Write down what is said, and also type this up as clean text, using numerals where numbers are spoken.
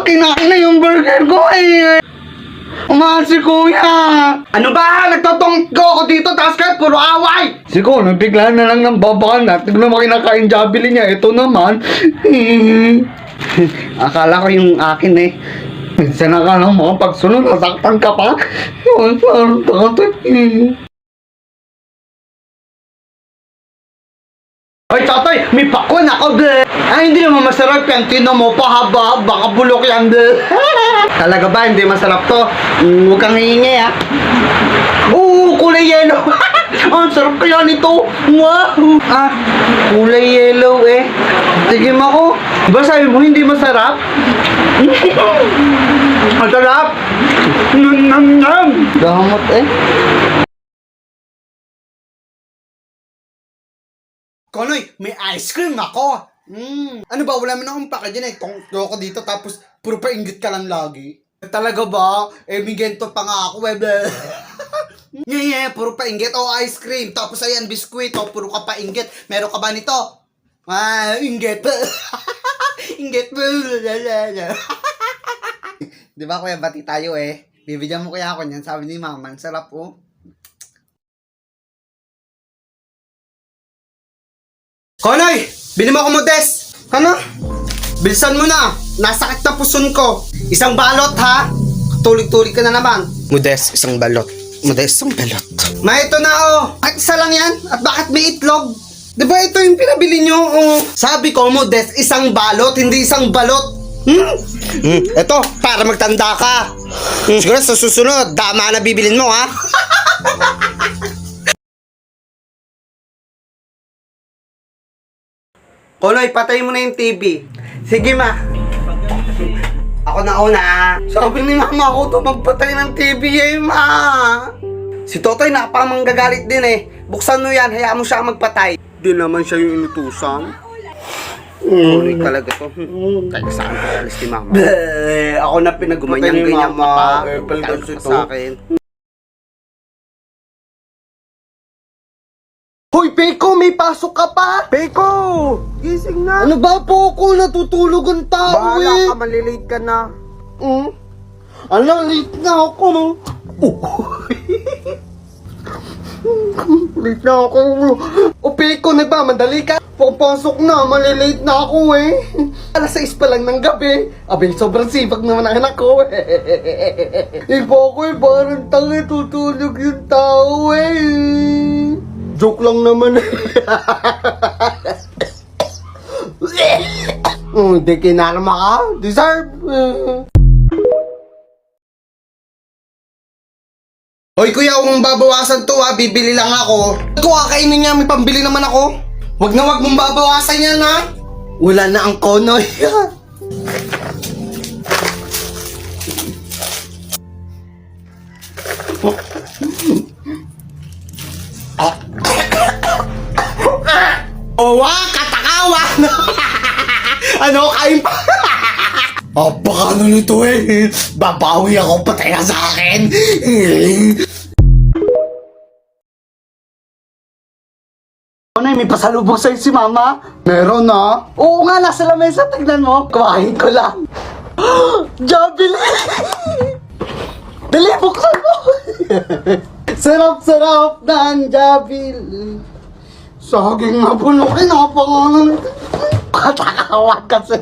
kinain na yung burger ko eh. Umahal si kuya. Ano ba? Nagtotong ako dito tapos kayo puro away. Siguro, bigla na lang ng babaan na. Tignan mo kinakain Jollibee niya. Ito naman. Akala ko yung akin eh. Minsan na ka lang mga pagsunod. Nasaktan ka pa. Ay, tatay, may pakwan ako, bleh. Ay, hindi naman masarap yan. Tinan mo pa, haba, baka bulok yan, bleh. Talaga ba, hindi masarap to? Huwag kang hihingi, ha? Oo, kulay yellow. Ang sarap kaya nito. Wow. Ah, kulay yellow, eh. Tigim ako. Ba, sabi mo, hindi masarap? Masarap. Nam. Damot, eh. Konoy, may ice cream ako. Ano ba, wala mo na akong paka dyan eh. Tongdo ko dito tapos puro painggit ka lang lagi. Talaga ba? Eh, may gento pa nga ako eh. Puro painggit. Oh, ice cream. Tapos ayan, biskuit. Oh, puro ka painggit. Meron ka ba nito? Ah, inggit. Inggit. Di ba kuya, bati tayo eh. Bibigyan mo kaya ako niyan. Sabi ni mama, sarap oh. Konoy! Bili mo ako Modest! Ano? Bilisan mo na! Nasakit na puson ko! Isang balot ha! Tulig-tulig ka na naman! Modest, isang balot. Modest, isang balot. Ma, ito na oh! At isa lang yan? At bakit may itlog? Diba ito yung pinabili nyo? Oh. Sabi ko, Modest, isang balot, hindi isang balot. Ito, para magtanda ka. Siguro sa susunod, dama na bibilin mo ha? Konoy, patay mo na yung TV. Sige, ma. Ako na una. Sabi ni mama ako to magpatay ng TV eh, ma. Si Totoy napamanggagalit din eh. Buksan mo yan, hayaan mo siya magpatay. Di naman siya yung inutusan. Konoy talaga to. Kahit saan ko alis ni mama. Ako na pinagumanyang ganyan mapa. Pagkakit sa akin. Hoy, Peko! May pasok ka pa! Peko! Gising na! Ano ba po ako? Natutulog ang tao eh! Bahala ka, malilate ka na. Ano, late na ako no? Late na ako. O Peko, nagmamadali ka? Papasok na, malilate na ako eh. Alas 6 pa lang ng gabi. Abay, sobrang sipag naman ang anak ko eh. Iba ako eh, parang tangi tutulog yung tao eh. Joke lang naman. Hindi kinarma ka. Deserve. Hoy kuya, kung babawasan to ha, bibili lang ako. Kung kakainin niya, may pambili naman ako. Wag na wag mong babawasan yan ha. Wala na ang Konoy. Owa, katakawan! Ano, kain pa? Baka ano nito eh. Babawi ako, patay ka sa akin. Ano, may pasalubong sa'yo si mama? Meron na. Oo nga, nasa lamesa, tignan mo. Kumain ko lang. Jollibee! Dali, buksan mo! Sarap-sarap ng Jollibee. Saging na bulok, napangalan. Katakawan kasi.